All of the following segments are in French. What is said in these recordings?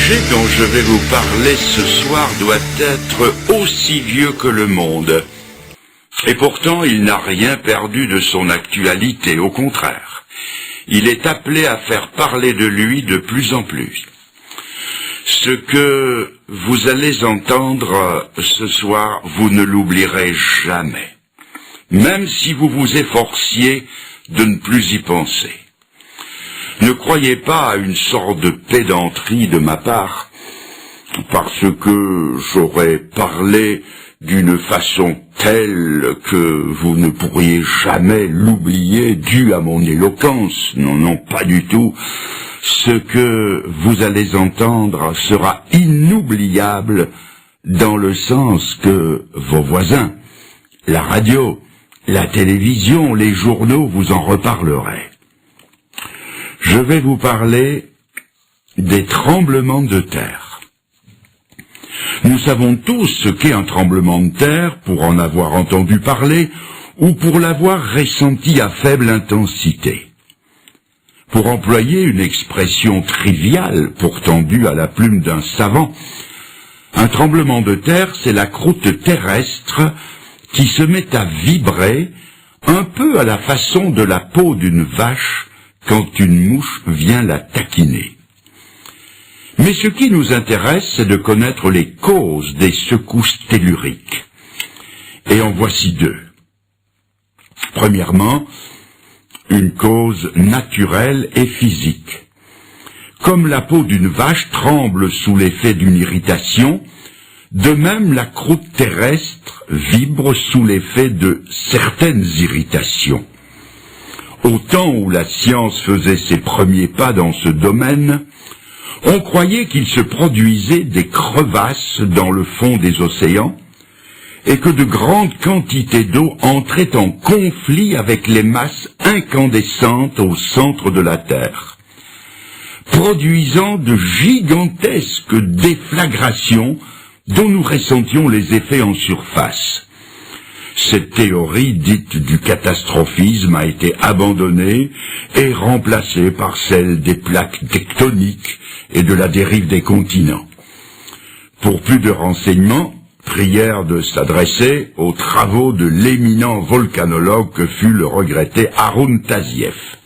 sujet dont je vais vous parler ce soir doit être aussi vieux que le monde. Et pourtant, il n'a rien perdu de son actualité, au contraire. Il est appelé à faire parler de lui de plus en plus. Ce que vous allez entendre ce soir, vous ne l'oublierez jamais, même si vous vous efforciez de ne plus y penser. Ne croyez pas à une sorte de pédanterie de ma part, parce que j'aurais parlé d'une façon telle que vous ne pourriez jamais l'oublier dû à mon éloquence. Non, non, pas du tout. Ce que vous allez entendre sera inoubliable dans le sens que vos voisins, la radio, la télévision, les journaux vous en reparleraient. Je vais vous parler des tremblements de terre. Nous savons tous ce qu'est un tremblement de terre pour en avoir entendu parler ou pour l'avoir ressenti à faible intensité. Pour employer une expression triviale, pourtant due à la plume d'un savant, un tremblement de terre, c'est la croûte terrestre qui se met à vibrer un peu à la façon de la peau d'une vache quand une mouche vient la taquiner. Mais ce qui nous intéresse, c'est de connaître les causes des secousses telluriques. Et en voici deux. Premièrement, une cause naturelle et physique. Comme la peau d'une vache tremble sous l'effet d'une irritation, de même la croûte terrestre vibre sous l'effet de certaines irritations. Au temps où la science faisait ses premiers pas dans ce domaine, on croyait qu'il se produisait des crevasses dans le fond des océans et que de grandes quantités d'eau entraient en conflit avec les masses incandescentes au centre de la Terre, produisant de gigantesques déflagrations dont nous ressentions les effets en surface. Cette théorie dite du catastrophisme a été abandonnée et remplacée par celle des plaques tectoniques et de la dérive des continents. Pour plus de renseignements, prière de s'adresser aux travaux de l'éminent volcanologue que fut le regretté Haroun Tazieff.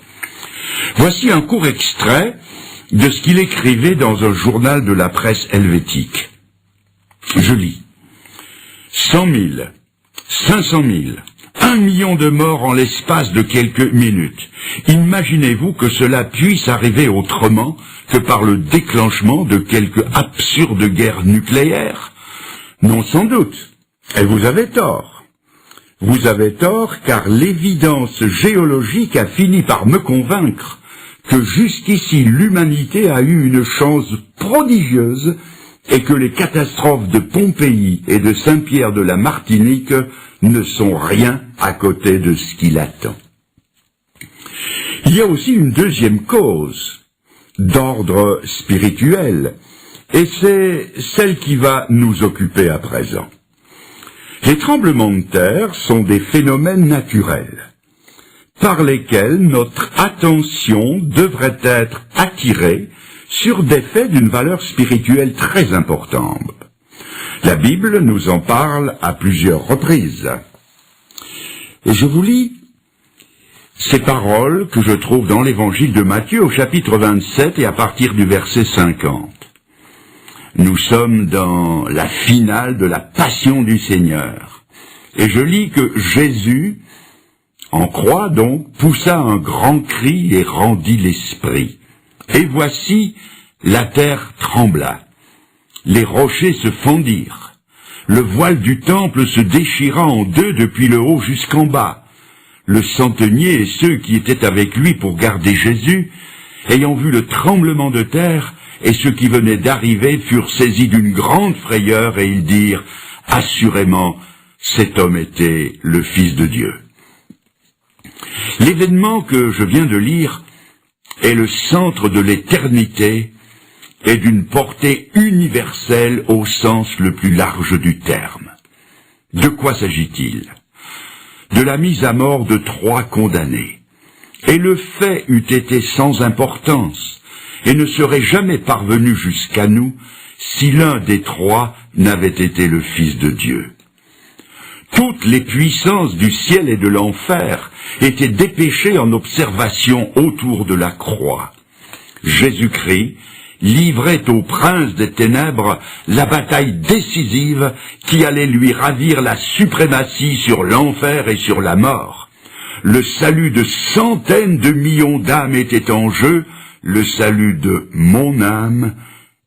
Voici un court extrait de ce qu'il écrivait dans un journal de la presse helvétique. Je lis. 100 000, 500 000, 1 million de morts en l'espace de quelques minutes. Imaginez-vous que cela puisse arriver autrement que par le déclenchement de quelque absurde guerre nucléaire? Non, sans doute. Et vous avez tort. Vous avez tort car l'évidence géologique a fini par me convaincre que jusqu'ici l'humanité a eu une chance prodigieuse et que les catastrophes de Pompéi et de Saint-Pierre de la Martinique ne sont rien à côté de ce qui l'attend. Il y a aussi une deuxième cause, d'ordre spirituel, et c'est celle qui va nous occuper à présent. Les tremblements de terre sont des phénomènes naturels, par lesquels notre attention devrait être attirée sur des faits d'une valeur spirituelle très importante. La Bible nous en parle à plusieurs reprises. Et je vous lis ces paroles que je trouve dans l'évangile de Matthieu au chapitre 27 et à partir du verset 50. Nous sommes dans la finale de la passion du Seigneur. Et je lis que Jésus, en croix donc, poussa un grand cri et rendit l'esprit. Et voici, la terre trembla. Les rochers se fendirent. Le voile du temple se déchira en deux depuis le haut jusqu'en bas. Le centenier et ceux qui étaient avec lui pour garder Jésus, ayant vu le tremblement de terre et ceux qui venaient d'arriver, furent saisis d'une grande frayeur et ils dirent « Assurément, cet homme était le Fils de Dieu. » L'événement que je viens de lire est le centre de l'éternité et d'une portée universelle au sens le plus large du terme. De quoi s'agit-il? De la mise à mort de 3 condamnés. Et le fait eût été sans importance, et ne serait jamais parvenu jusqu'à nous si l'un des trois n'avait été le Fils de Dieu. Toutes les puissances du ciel et de l'enfer étaient dépêchées en observation autour de la croix. Jésus-Christ livrait au prince des ténèbres la bataille décisive qui allait lui ravir la suprématie sur l'enfer et sur la mort. Le salut de centaines de millions d'âmes était en jeu, le salut de mon âme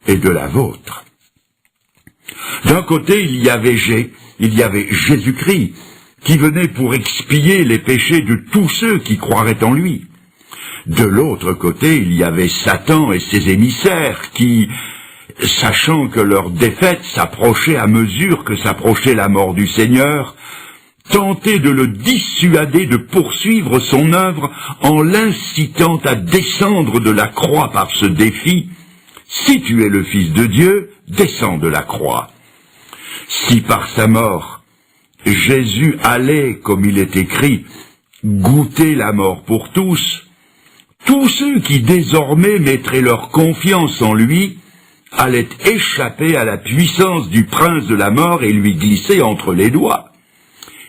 et de la vôtre. D'un côté, il y avait Jésus-Christ, qui venait pour expier les péchés de tous ceux qui croiraient en lui. De l'autre côté, il y avait Satan et ses émissaires qui, sachant que leur défaite s'approchait à mesure que s'approchait la mort du Seigneur, tentaient de le dissuader de poursuivre son œuvre en l'incitant à descendre de la croix par ce défi. Si tu es le Fils de Dieu, descends de la croix. Si par sa mort, Jésus allait, comme il est écrit, goûter la mort pour tous ceux qui désormais mettraient leur confiance en lui allaient échapper à la puissance du prince de la mort et lui glisser entre les doigts.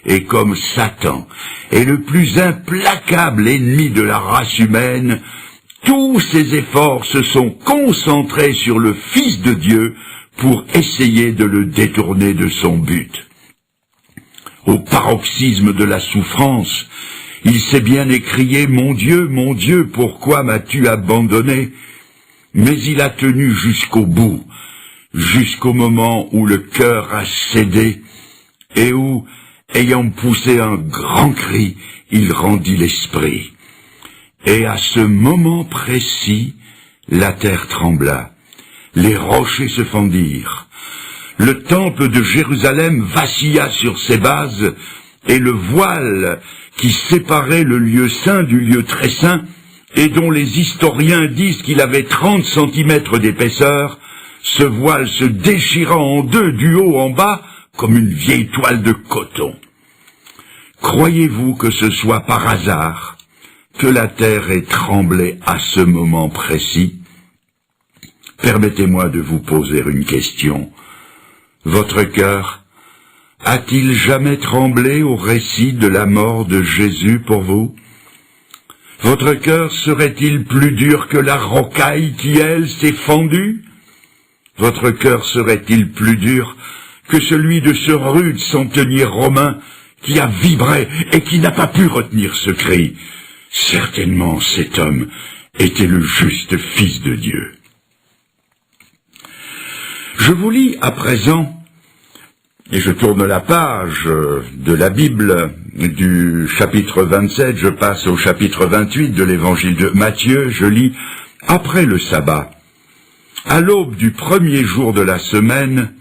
Et comme Satan est le plus implacable ennemi de la race humaine, tous ses efforts se sont concentrés sur le Fils de Dieu pour essayer de le détourner de son but. Au paroxysme de la souffrance, il s'est bien écrié « Mon Dieu, pourquoi m'as-tu abandonné ?» Mais il a tenu jusqu'au bout, jusqu'au moment où le cœur a cédé et où, ayant poussé un grand cri, il rendit l'esprit. Et à ce moment précis, la terre trembla, les rochers se fendirent, le temple de Jérusalem vacilla sur ses bases, et le voile qui séparait le lieu saint du lieu très saint, et dont les historiens disent qu'il avait 30 centimètres d'épaisseur, ce voile se déchira en deux du haut en bas, comme une vieille toile de coton. Croyez-vous que ce soit par hasard que la terre ait tremblé à ce moment précis? Permettez-moi de vous poser une question. Votre cœur a-t-il jamais tremblé au récit de la mort de Jésus pour vous? Votre cœur serait-il plus dur que la rocaille qui, elle, s'est fendue? Votre cœur serait-il plus dur que celui de ce rude centenier romain qui a vibré et qui n'a pas pu retenir ce cri? Certainement cet homme était le juste Fils de Dieu. Je vous lis à présent, et je tourne la page de la Bible du chapitre 27, je passe au chapitre 28 de l'évangile de Matthieu, je lis « Après le sabbat, à l'aube du premier jour de la semaine,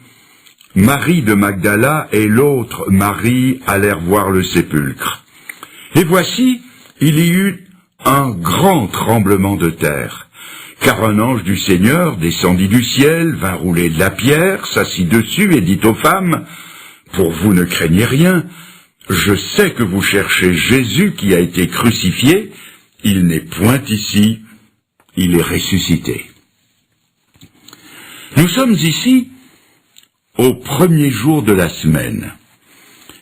Marie de Magdala et l'autre Marie allèrent voir le sépulcre. Et voici, il y eut un grand tremblement de terre, car un ange du Seigneur descendit du ciel, vint rouler de la pierre, s'assit dessus et dit aux femmes, « Pour vous ne craignez rien, je sais que vous cherchez Jésus qui a été crucifié, il n'est point ici, il est ressuscité. » Nous sommes ici au premier jour de la semaine.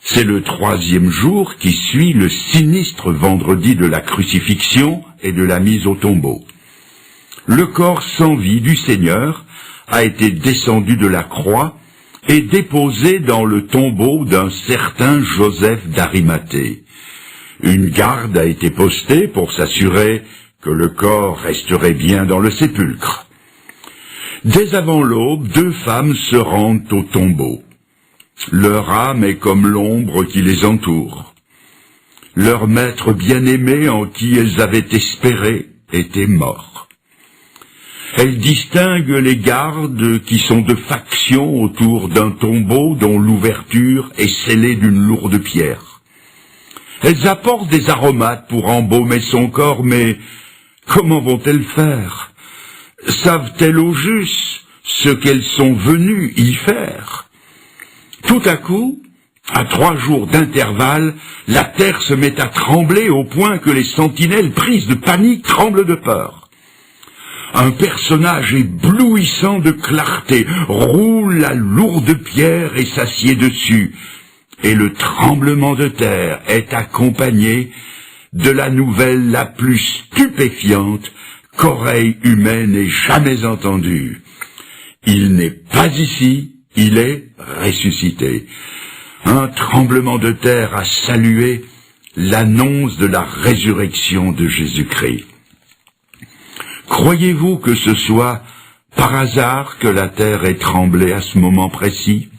C'est le 3e jour qui suit le sinistre vendredi de la crucifixion et de la mise au tombeau. Le corps sans vie du Seigneur a été descendu de la croix et déposé dans le tombeau d'un certain Joseph d'Arimathée. Une garde a été postée pour s'assurer que le corps resterait bien dans le sépulcre. Dès avant l'aube, 2 femmes se rendent au tombeau. Leur âme est comme l'ombre qui les entoure. Leur maître bien-aimé en qui elles avaient espéré était mort. Elles distinguent les gardes qui sont de faction autour d'un tombeau dont l'ouverture est scellée d'une lourde pierre. Elles apportent des aromates pour embaumer son corps, mais comment vont-elles faire? Savent-elles au juste ce qu'elles sont venues y faire? Tout à coup, à 3 jours d'intervalle, la terre se met à trembler au point que les sentinelles prises de panique tremblent de peur. Un personnage éblouissant de clarté roule la lourde pierre et s'assied dessus. Et le tremblement de terre est accompagné de la nouvelle la plus stupéfiante qu'oreille humaine ait jamais entendue. Il n'est pas ici, il est ressuscité. Un tremblement de terre a salué l'annonce de la résurrection de Jésus-Christ. Croyez-vous que ce soit par hasard que la terre ait tremblé à ce moment précis?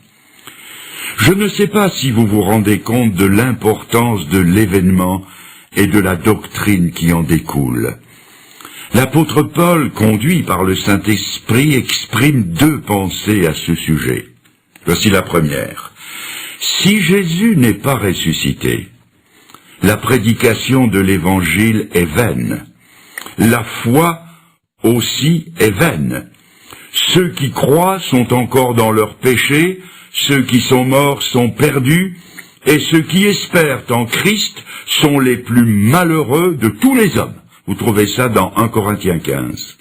Je ne sais pas si vous vous rendez compte de l'importance de l'événement et de la doctrine qui en découle. L'apôtre Paul, conduit par le Saint-Esprit, exprime deux pensées à ce sujet. Voici la première. Si Jésus n'est pas ressuscité, la prédication de l'Évangile est vaine. La foi aussi est vaine. Ceux qui croient sont encore dans leurs péchés, ceux qui sont morts sont perdus, et ceux qui espèrent en Christ sont les plus malheureux de tous les hommes. Vous trouvez ça dans 1 Corinthiens 15.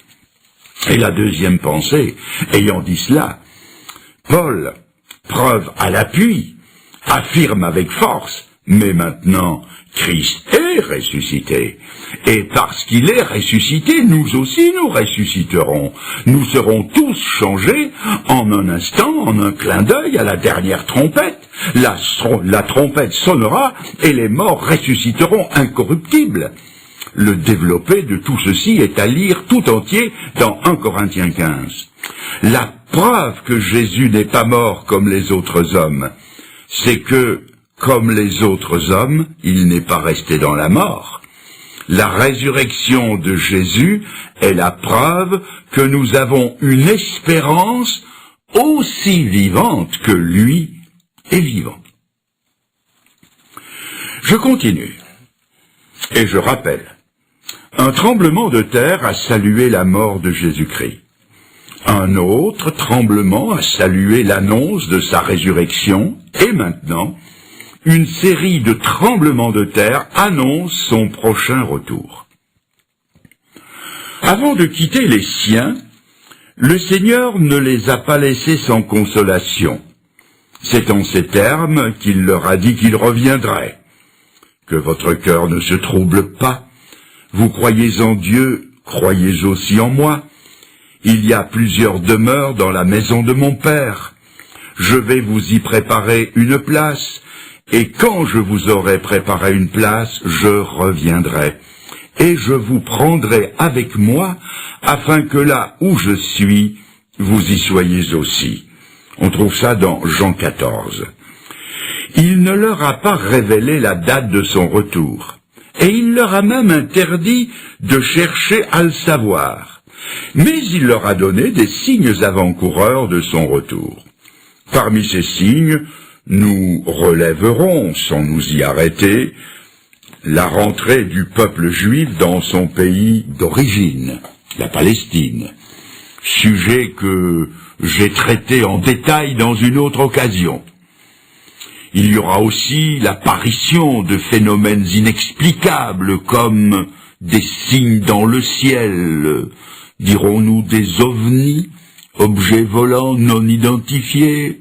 Et la deuxième pensée, ayant dit cela, Paul, preuve à l'appui, affirme avec force, mais maintenant, Christ est ressuscité. Et parce qu'il est ressuscité, nous aussi nous ressusciterons. Nous serons tous changés en un instant, en un clin d'œil, à la dernière trompette. La trompette sonnera et les morts ressusciteront incorruptibles. Le développé de tout ceci est à lire tout entier dans 1 Corinthiens 15. La preuve que Jésus n'est pas mort comme les autres hommes, c'est que, comme les autres hommes, il n'est pas resté dans la mort. La résurrection de Jésus est la preuve que nous avons une espérance aussi vivante que lui est vivant. Je continue, et je rappelle. Un tremblement de terre a salué la mort de Jésus-Christ. Un autre tremblement a salué l'annonce de sa résurrection, et maintenant, une série de tremblements de terre annonce son prochain retour. Avant de quitter les siens, le Seigneur ne les a pas laissés sans consolation. C'est en ces termes qu'il leur a dit qu'il reviendrait. Que votre cœur ne se trouble pas. Vous croyez en Dieu, croyez aussi en moi. Il y a plusieurs demeures dans la maison de mon Père. Je vais vous y préparer une place, et quand je vous aurai préparé une place, je reviendrai, et je vous prendrai avec moi, afin que là où je suis, vous y soyez aussi. On trouve ça dans Jean 14. Il ne leur a pas révélé la date de son retour. Et il leur a même interdit de chercher à le savoir. Mais il leur a donné des signes avant-coureurs de son retour. Parmi ces signes, nous relèverons, sans nous y arrêter, la rentrée du peuple juif dans son pays d'origine, la Palestine, sujet que j'ai traité en détail dans une autre occasion. Il y aura aussi l'apparition de phénomènes inexplicables comme des signes dans le ciel, dirons-nous des ovnis, objets volants non identifiés.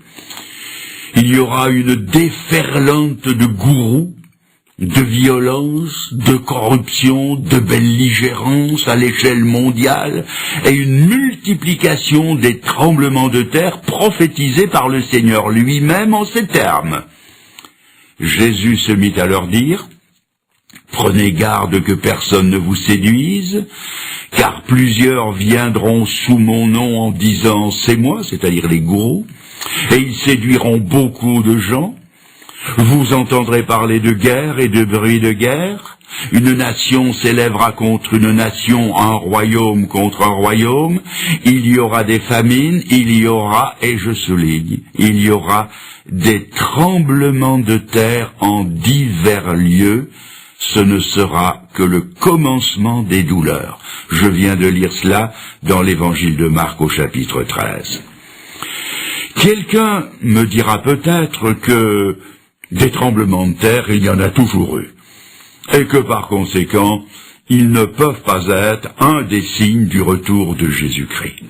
Il y aura une déferlante de gourous, de violence, de corruption, de belligérance à l'échelle mondiale et une multiplication des tremblements de terre prophétisés par le Seigneur lui-même en ces termes. Jésus se mit à leur dire, « Prenez garde que personne ne vous séduise, car plusieurs viendront sous mon nom en disant « c'est moi », c'est-à-dire les gourous, et ils séduiront beaucoup de gens. Vous entendrez parler de guerre et de bruit de guerre. Une nation s'élèvera contre une nation, un royaume contre un royaume. Il y aura des famines, il y aura, et je souligne, il y aura des tremblements de terre en divers lieux. Ce ne sera que le commencement des douleurs. Je viens de lire cela dans l'évangile de Marc au chapitre 13. Quelqu'un me dira peut-être que des tremblements de terre, il y en a toujours eu. Et que par conséquent, ils ne peuvent pas être un des signes du retour de Jésus-Christ.